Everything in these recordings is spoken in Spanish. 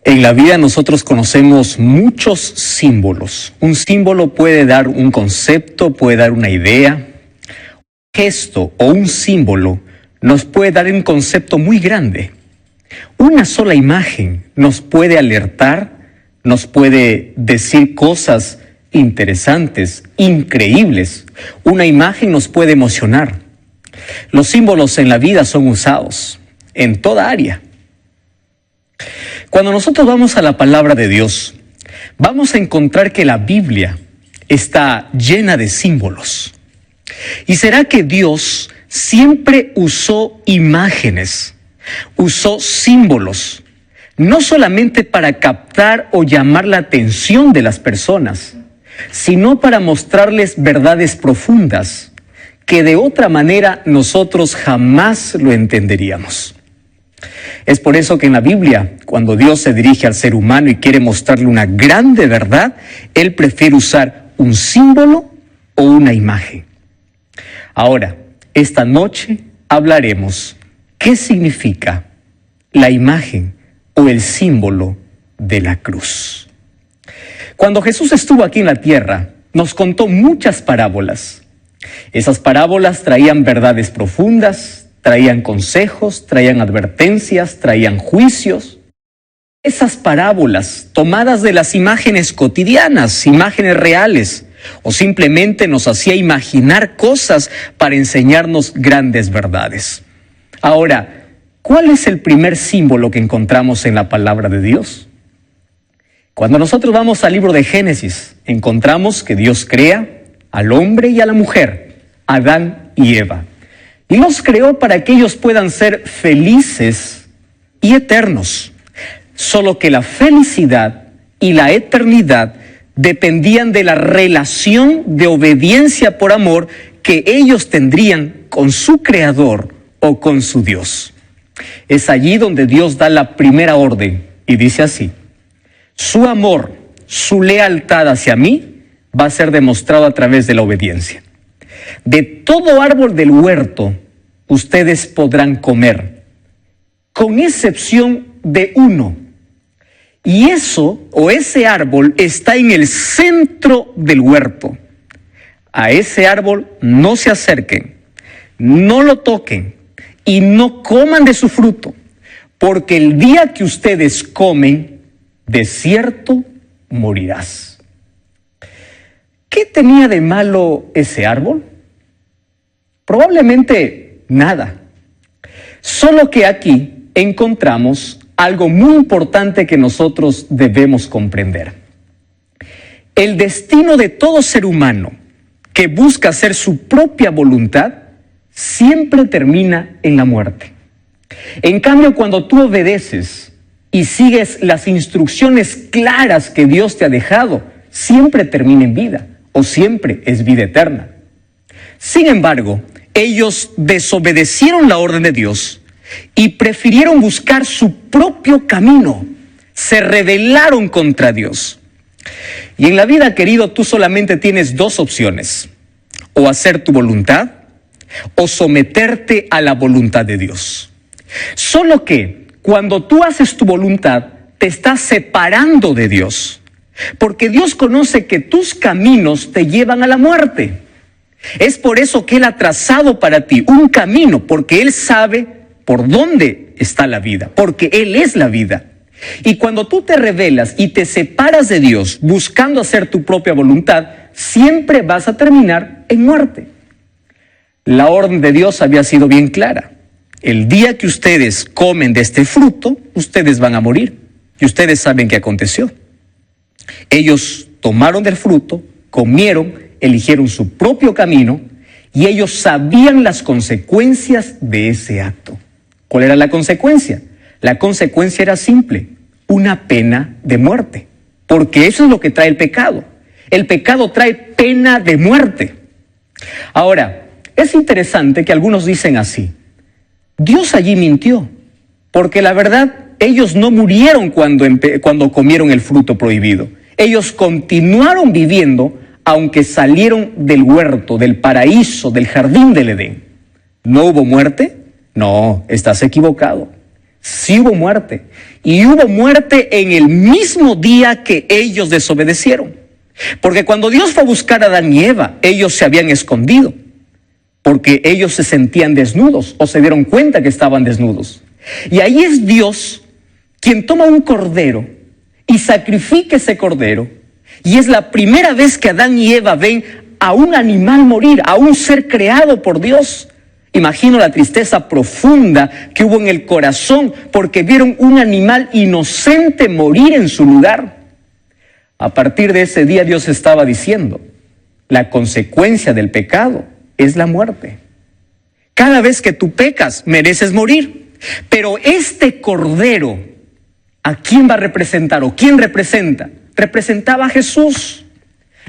En la vida nosotros conocemos muchos símbolos. Un símbolo puede dar un concepto, puede dar una idea. Un gesto o un símbolo nos puede dar un concepto muy grande. Una sola imagen nos puede alertar, nos puede decir cosas interesantes, increíbles. Una imagen nos puede emocionar. Los símbolos en la vida son usados en toda área. Cuando nosotros vamos a la palabra de Dios, vamos a encontrar que la Biblia está llena de símbolos. ¿Y será que Dios siempre usó imágenes, usó símbolos, no solamente para captar o llamar la atención de las personas, sino para mostrarles verdades profundas que de otra manera nosotros jamás lo entenderíamos? Es por eso que en la Biblia, cuando Dios se dirige al ser humano y quiere mostrarle una grande verdad, Él prefiere usar un símbolo o una imagen. Ahora, esta noche hablaremos qué significa la imagen o el símbolo de la cruz. Cuando Jesús estuvo aquí en la tierra, nos contó muchas parábolas. Esas parábolas traían verdades profundas, traían consejos, traían advertencias, traían juicios. Esas parábolas, tomadas de las imágenes cotidianas, imágenes reales, o simplemente nos hacía imaginar cosas para enseñarnos grandes verdades. Ahora, ¿cuál es el primer símbolo que encontramos en la palabra de Dios? Cuando nosotros vamos al libro de Génesis, encontramos que Dios crea al hombre y a la mujer, Adán y Eva. Y los creó para que ellos puedan ser felices y eternos. Solo que la felicidad y la eternidad dependían de la relación de obediencia por amor que ellos tendrían con su Creador o con su Dios. Es allí donde Dios da la primera orden y dice así: su amor, su lealtad hacia mí va a ser demostrado a través de la obediencia. De todo árbol del huerto ustedes podrán comer, con excepción de uno. Y eso, o ese árbol, está en el centro del huerto. A ese árbol no se acerquen, no lo toquen y no coman de su fruto, porque el día que ustedes comen, de cierto morirás. ¿Qué tenía de malo ese árbol? Probablemente nada. Solo que aquí encontramos algo muy importante que nosotros debemos comprender. El destino de todo ser humano que busca hacer su propia voluntad siempre termina en la muerte. En cambio, cuando tú obedeces y sigues las instrucciones claras que Dios te ha dejado, siempre termina en vida o siempre es vida eterna. Sin embargo, ellos desobedecieron la orden de Dios y prefirieron buscar su propio camino. Se rebelaron contra Dios. Y en la vida, querido, tú solamente tienes dos opciones: o hacer tu voluntad o someterte a la voluntad de Dios. Solo que cuando tú haces tu voluntad, te estás separando de Dios, porque Dios conoce que tus caminos te llevan a la muerte. Es por eso que Él ha trazado para ti un camino, porque Él sabe por dónde está la vida, porque Él es la vida. Y cuando tú te rebelas y te separas de Dios buscando hacer tu propia voluntad, siempre vas a terminar en muerte. La orden de Dios había sido bien clara: el día que ustedes comen de este fruto, ustedes van a morir. Y ustedes saben qué aconteció. Ellos tomaron del fruto, comieron, eligieron su propio camino y ellos sabían las consecuencias de ese acto. ¿Cuál era la consecuencia? La consecuencia era simple: una pena de muerte. Porque eso es lo que trae el pecado. El pecado trae pena de muerte. Ahora, es interesante que algunos dicen así: Dios allí mintió, porque la verdad, ellos no murieron cuando comieron el fruto prohibido. Ellos continuaron viviendo aunque salieron del huerto, del paraíso, del jardín del Edén. ¿No hubo muerte? No, estás equivocado. Sí hubo muerte. Y hubo muerte en el mismo día que ellos desobedecieron. Porque cuando Dios fue a buscar a Adán y Eva, ellos se habían escondido. Porque ellos se sentían desnudos o se dieron cuenta que estaban desnudos. Y ahí es Dios quien toma un cordero y sacrifica ese cordero. Y es la primera vez que Adán y Eva ven a un animal morir, a un ser creado por Dios. Imagino la tristeza profunda que hubo en el corazón porque vieron un animal inocente morir en su lugar. A partir de ese día Dios estaba diciendo, la consecuencia del pecado es la muerte. Cada vez que tú pecas, mereces morir. Pero este cordero, ¿a quién va a representar o quién representa? Representaba a Jesús.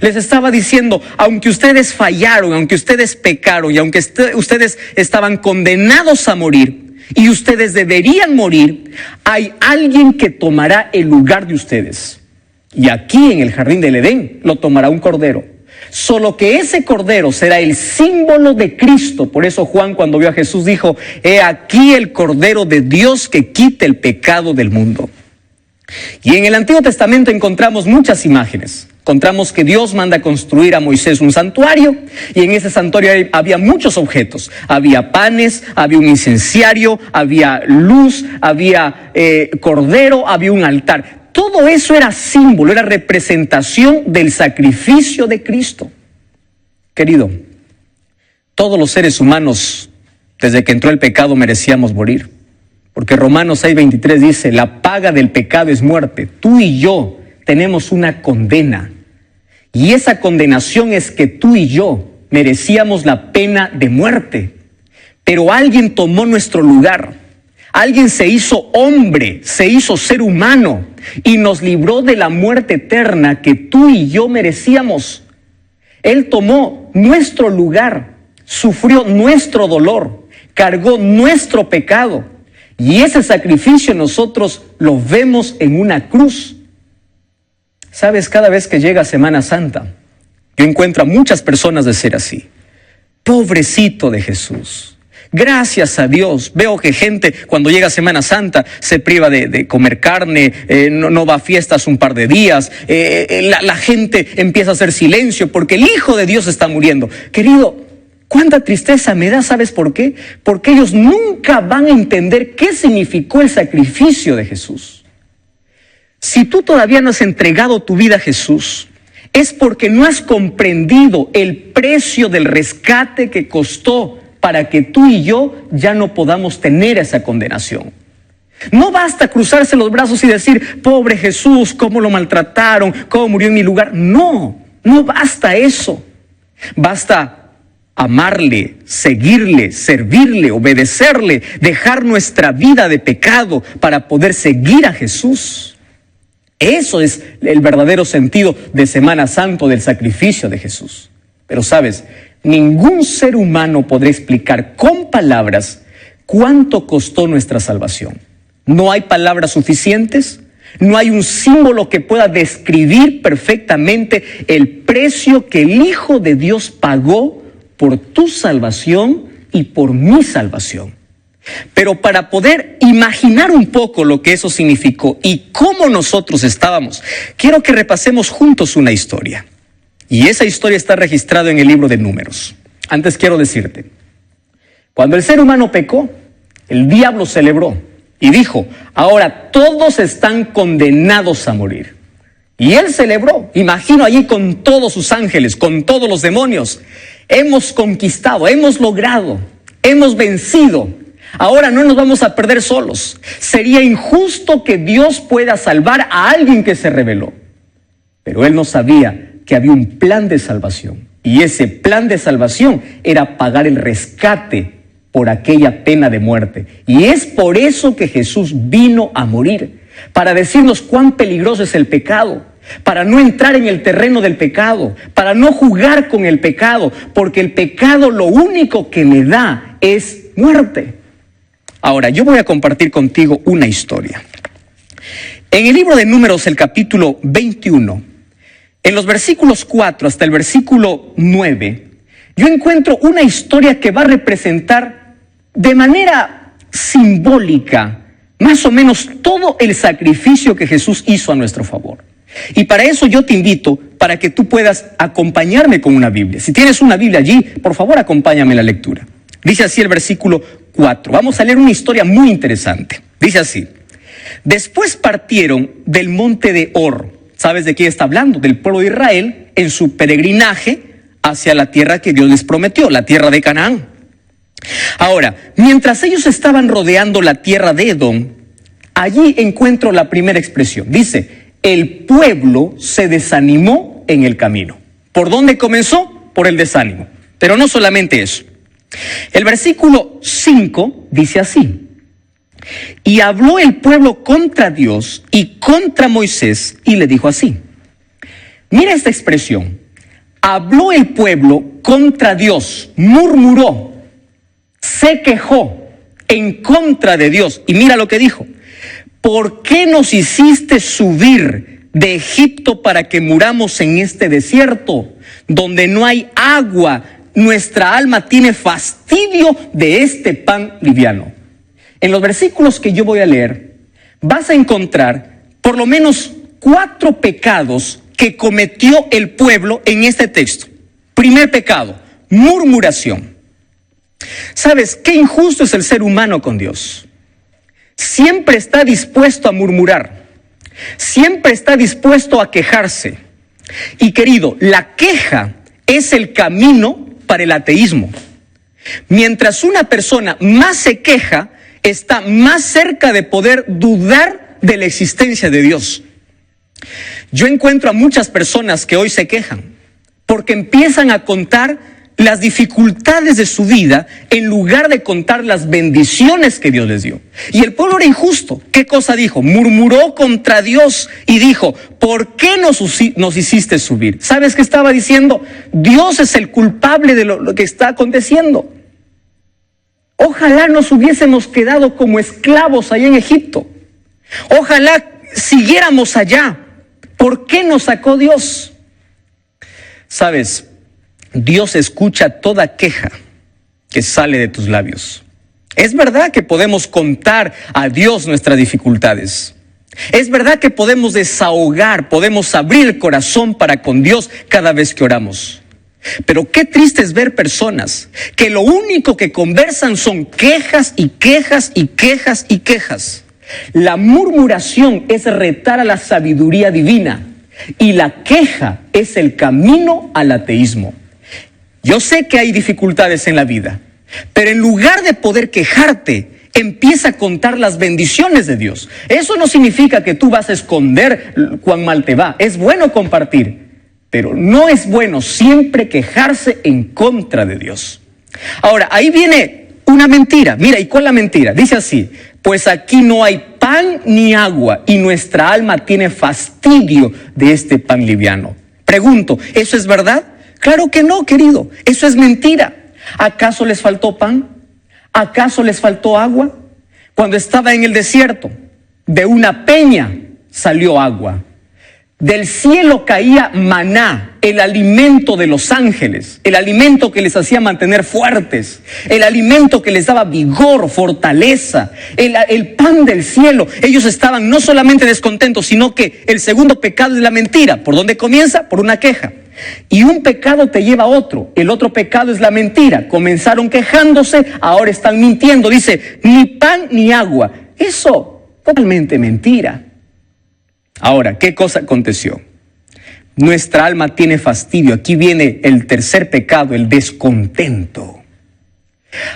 Les estaba diciendo, aunque ustedes fallaron, aunque ustedes pecaron y aunque ustedes estaban condenados a morir y ustedes deberían morir, hay alguien que tomará el lugar de ustedes. Y aquí en el jardín del Edén lo tomará un cordero. Solo que ese cordero será el símbolo de Cristo. Por eso Juan, cuando vio a Jesús, dijo, he aquí el cordero de Dios que quita el pecado del mundo. Y en el Antiguo Testamento encontramos muchas imágenes. Encontramos que Dios manda a construir a Moisés un santuario y en ese santuario había muchos objetos. Había panes, había un incenciario, había luz, había cordero, había un altar. Todo eso era símbolo, era representación del sacrificio de Cristo. Querido, todos los seres humanos, desde que entró el pecado, merecíamos morir. Porque Romanos 6:23 dice, la paga del pecado es muerte. Tú y yo tenemos una condena. Y esa condenación es que tú y yo merecíamos la pena de muerte. Pero alguien tomó nuestro lugar. Alguien se hizo hombre, se hizo ser humano y nos libró de la muerte eterna que tú y yo merecíamos. Él tomó nuestro lugar, sufrió nuestro dolor, cargó nuestro pecado. Y ese sacrificio nosotros lo vemos en una cruz. Sabes, cada vez que llega Semana Santa, yo encuentro a muchas personas de ser así. Pobrecito de Jesús. Gracias a Dios. Veo que gente cuando llega Semana Santa se priva de comer carne, no va a fiestas un par de días. La gente empieza a hacer silencio porque el Hijo de Dios está muriendo. Querido, cuánta tristeza me da, ¿sabes por qué? Porque ellos nunca van a entender qué significó el sacrificio de Jesús. Si tú todavía no has entregado tu vida a Jesús, es porque no has comprendido el precio del rescate que costó para que tú y yo ya no podamos tener esa condenación. No basta cruzarse los brazos y decir, pobre Jesús, cómo lo maltrataron, cómo murió en mi lugar. No basta eso. Basta amarle, seguirle, servirle, obedecerle, dejar nuestra vida de pecado para poder seguir a Jesús. Eso es el verdadero sentido de Semana Santa, del sacrificio de Jesús. Pero sabes, ningún ser humano podrá explicar con palabras cuánto costó nuestra salvación. No hay palabras suficientes, no hay un símbolo que pueda describir perfectamente el precio que el Hijo de Dios pagó por tu salvación y por mi salvación. Pero para poder imaginar un poco lo que eso significó y cómo nosotros estábamos, quiero que repasemos juntos una historia. Y esa historia está registrada en el libro de Números. Antes quiero decirte, cuando el ser humano pecó, el diablo celebró y dijo, ahora todos están condenados a morir. Y él celebró, imagino allí con todos sus ángeles, con todos los demonios. Hemos conquistado, hemos logrado, hemos vencido. Ahora no nos vamos a perder solos. Sería injusto que Dios pueda salvar a alguien que se rebeló. Pero él no sabía que había un plan de salvación. Y ese plan de salvación era pagar el rescate por aquella pena de muerte. Y es por eso que Jesús vino a morir. Para decirnos cuán peligroso es el pecado. Para no entrar en el terreno del pecado. Para no jugar con el pecado. Porque el pecado lo único que le da es muerte. Ahora, yo voy a compartir contigo una historia. En el libro de Números, el capítulo 21, en los versículos 4 hasta el versículo 9, yo encuentro una historia que va a representar de manera simbólica más o menos todo el sacrificio que Jesús hizo a nuestro favor. Y para eso yo te invito para que tú puedas acompañarme con una Biblia. Si tienes una Biblia allí, por favor acompáñame en la lectura. Dice así el versículo 4. Vamos a leer una historia muy interesante. Dice así: después partieron del monte de Hor. ¿Sabes de quién está hablando? Del pueblo de Israel en su peregrinaje hacia la tierra que Dios les prometió, la tierra de Canaán. Ahora, mientras ellos estaban rodeando la tierra de Edom, allí encuentro la primera expresión. Dice: el pueblo se desanimó en el camino. ¿Por dónde comenzó? Por el desánimo. Pero no solamente eso. El versículo 5 dice así: y habló el pueblo contra Dios y contra Moisés y le dijo así. Mira esta expresión. Habló el pueblo contra Dios, murmuró, se quejó en contra de Dios. Y mira lo que dijo: ¿por qué nos hiciste subir de Egipto para que muramos en este desierto, donde no hay agua? Nuestra alma tiene fastidio de este pan liviano. En los versículos que yo voy a leer, vas a encontrar por lo menos 4 pecados que cometió el pueblo en este texto. Primer pecado, murmuración. ¿Sabes qué injusto es el ser humano con Dios? Siempre está dispuesto a murmurar, siempre está dispuesto a quejarse. Y querido, la queja es el camino para el ateísmo. Mientras una persona más se queja, está más cerca de poder dudar de la existencia de Dios. Yo encuentro a muchas personas que hoy se quejan porque empiezan a contar las dificultades de su vida en lugar de contar las bendiciones que Dios les dio. Y el pueblo era injusto. ¿Qué cosa dijo? Murmuró contra Dios y dijo: ¿por qué nos hiciste subir? ¿Sabes qué estaba diciendo? Dios es el culpable de lo que está aconteciendo. Ojalá nos hubiésemos quedado como esclavos allá en Egipto. Ojalá siguiéramos allá. ¿Por qué nos sacó Dios? ¿Sabes? Dios escucha toda queja que sale de tus labios. Es verdad que podemos contar a Dios nuestras dificultades. Es verdad que podemos desahogar, podemos abrir el corazón para con Dios cada vez que oramos. Pero qué triste es ver personas que lo único que conversan son quejas y quejas y quejas y quejas. La murmuración es retar a la sabiduría divina y la queja es el camino al ateísmo. Yo sé que hay dificultades en la vida, pero en lugar de poder quejarte, empieza a contar las bendiciones de Dios. Eso no significa que tú vas a esconder cuán mal te va. Es bueno compartir, pero no es bueno siempre quejarse en contra de Dios. Ahora, ahí viene una mentira. Mira, ¿y cuál es la mentira? Dice así: pues aquí no hay pan ni agua y nuestra alma tiene fastidio de este pan liviano. Pregunto, ¿eso es verdad? Claro que no, querido. Eso es mentira. ¿Acaso les faltó pan? ¿Acaso les faltó agua? Cuando estaba en el desierto, de una peña salió agua. Del cielo caía maná, el alimento de los ángeles, el alimento que les hacía mantener fuertes, el alimento que les daba vigor, fortaleza, el pan del cielo. Ellos estaban no solamente descontentos, sino que el segundo pecado es la mentira. ¿Por dónde comienza? Por una queja. Y un pecado te lleva a otro. El otro pecado es la mentira. Comenzaron quejándose, ahora están mintiendo. Dice, ni pan ni agua. Eso, totalmente mentira. Ahora, ¿qué cosa aconteció? Nuestra alma tiene fastidio. Aquí viene el tercer pecado, el descontento.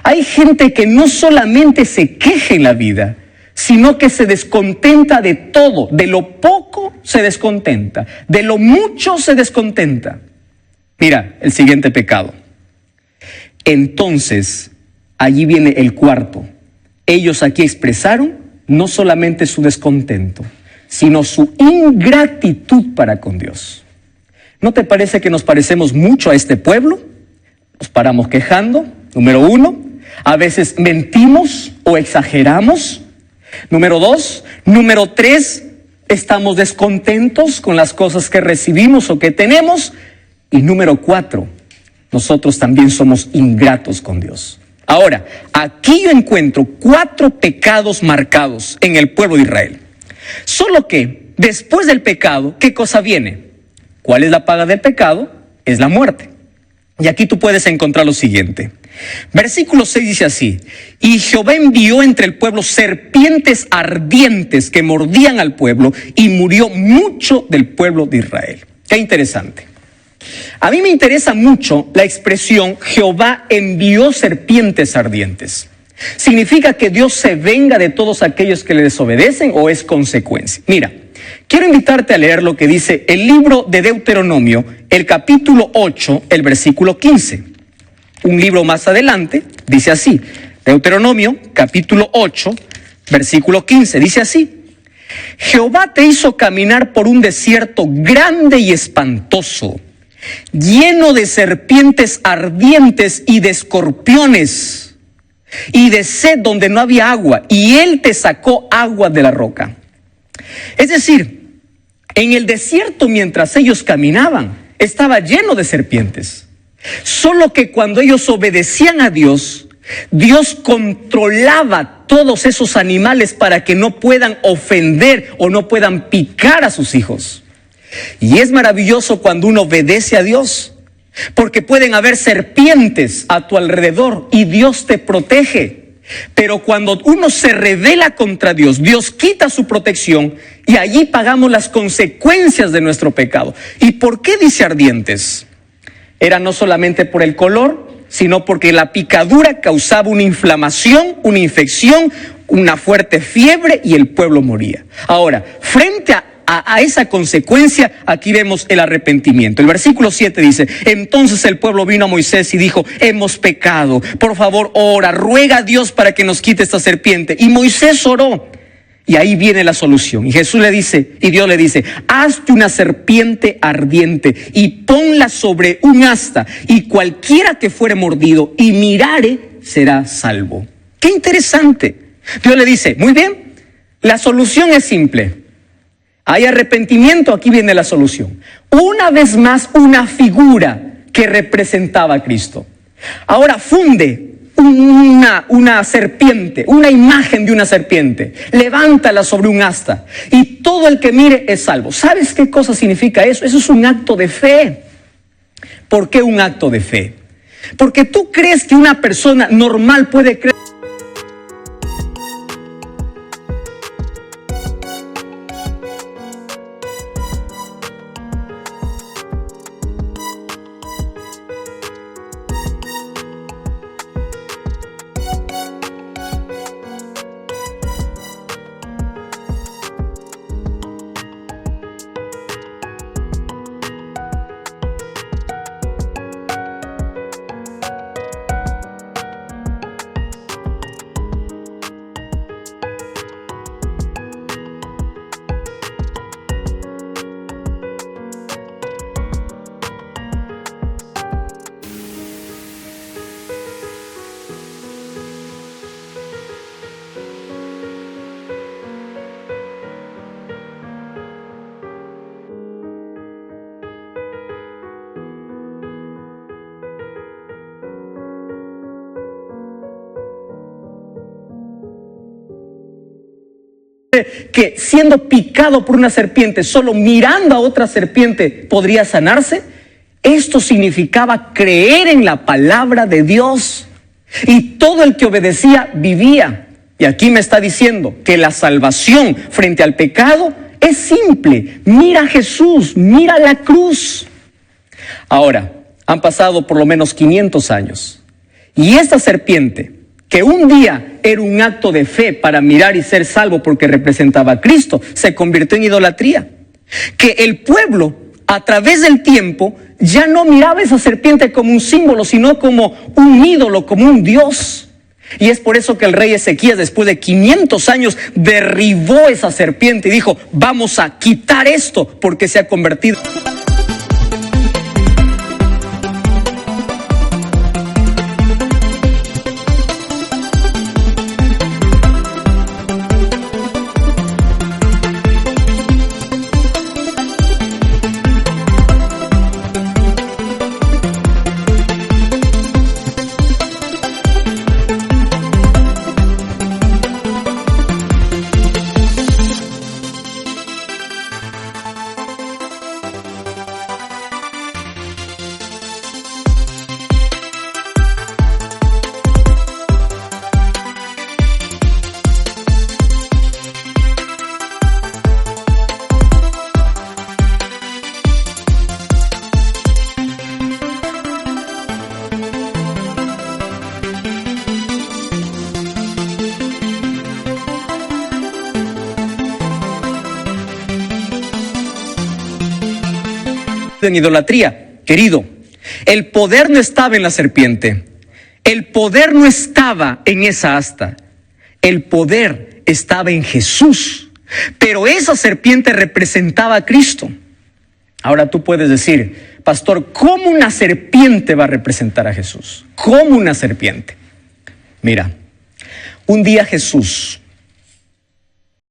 Hay gente que no solamente se queja en la vida, sino que se descontenta de todo. De lo poco se descontenta, de lo mucho se descontenta. Mira, el siguiente pecado. Entonces, allí viene el cuarto. Ellos aquí expresaron no solamente su descontento, sino su ingratitud para con Dios. ¿No te parece que nos parecemos mucho a este pueblo? Nos paramos quejando, número 1. A veces mentimos o exageramos. Número 2. Número 3, estamos descontentos con las cosas que recibimos o que tenemos. Y número 4, nosotros también somos ingratos con Dios. Ahora, aquí yo encuentro 4 pecados marcados en el pueblo de Israel. Solo que después del pecado, ¿qué cosa viene? ¿Cuál es la paga del pecado? Es la muerte. Y aquí tú puedes encontrar lo siguiente. Versículo 6 dice así: y Jehová envió entre el pueblo serpientes ardientes que mordían al pueblo, y murió mucho del pueblo de Israel. Qué interesante. A mí me interesa mucho la expresión Jehová envió serpientes ardientes. ¿Significa que Dios se venga de todos aquellos que le desobedecen o es consecuencia? Mira, quiero invitarte a leer lo que dice el libro de Deuteronomio, el capítulo 8, el versículo 15. Un libro más adelante dice así, Deuteronomio, capítulo 8, versículo 15, dice así: Jehová te hizo caminar por un desierto grande y espantoso, lleno de serpientes ardientes y de escorpiones, y de sed donde no había agua, y él te sacó agua de la roca. Es decir, en el desierto mientras ellos caminaban, estaba lleno de serpientes. Solo que cuando ellos obedecían a Dios, Dios controlaba todos esos animales para que no puedan ofender o no puedan picar a sus hijos. Y es maravilloso cuando uno obedece a Dios, porque pueden haber serpientes a tu alrededor y Dios te protege. Pero cuando uno se rebela contra Dios, Dios quita su protección y allí pagamos las consecuencias de nuestro pecado. ¿Y por qué dice ardientes? Era no solamente por el color, sino porque la picadura causaba una inflamación, una infección, una fuerte fiebre y el pueblo moría. Ahora, frente a esa consecuencia, aquí vemos el arrepentimiento. El versículo 7 dice: entonces el pueblo vino a Moisés y dijo: hemos pecado, por favor ora, ruega a Dios para que nos quite esta serpiente. Y Moisés oró. Y ahí viene la solución. Y Jesús le dice, y Dios le dice: hazte una serpiente ardiente y ponla sobre un asta, y cualquiera que fuere mordido y mirare será salvo. ¡Qué interesante! Dios le dice: muy bien, la solución es simple. Hay arrepentimiento, aquí viene la solución. Una vez más, una figura que representaba a Cristo. Ahora funde una serpiente, una imagen de una serpiente, levántala sobre un asta y todo el que mire es salvo. ¿Sabes qué cosa significa eso? Eso es un acto de fe. ¿Por qué un acto de fe? Porque tú crees que una persona normal puede creer. Que siendo picado por una serpiente, solo mirando a otra serpiente podría sanarse. Esto significaba creer en la palabra de Dios, y todo el que obedecía vivía. Y aquí me está diciendo que la salvación frente al pecado es simple. Mira a Jesús, mira la cruz. Ahora, han pasado por lo menos 500 años, y esta serpiente, que un día era un acto de fe para mirar y ser salvo porque representaba a Cristo, se convirtió en idolatría. Que el pueblo, a través del tiempo, ya no miraba esa serpiente como un símbolo, sino como un ídolo, como un dios. Y es por eso que el rey Ezequías, después de 500 años, derribó esa serpiente y dijo: vamos a quitar esto porque se ha convertido. en idolatría. Querido, el poder no estaba en la serpiente. El poder no estaba en esa asta. El poder estaba en Jesús. Pero esa serpiente representaba a Cristo. Ahora tú puedes decir, pastor, ¿cómo una serpiente va a representar a Jesús? ¿Cómo una serpiente? Mira, un día Jesús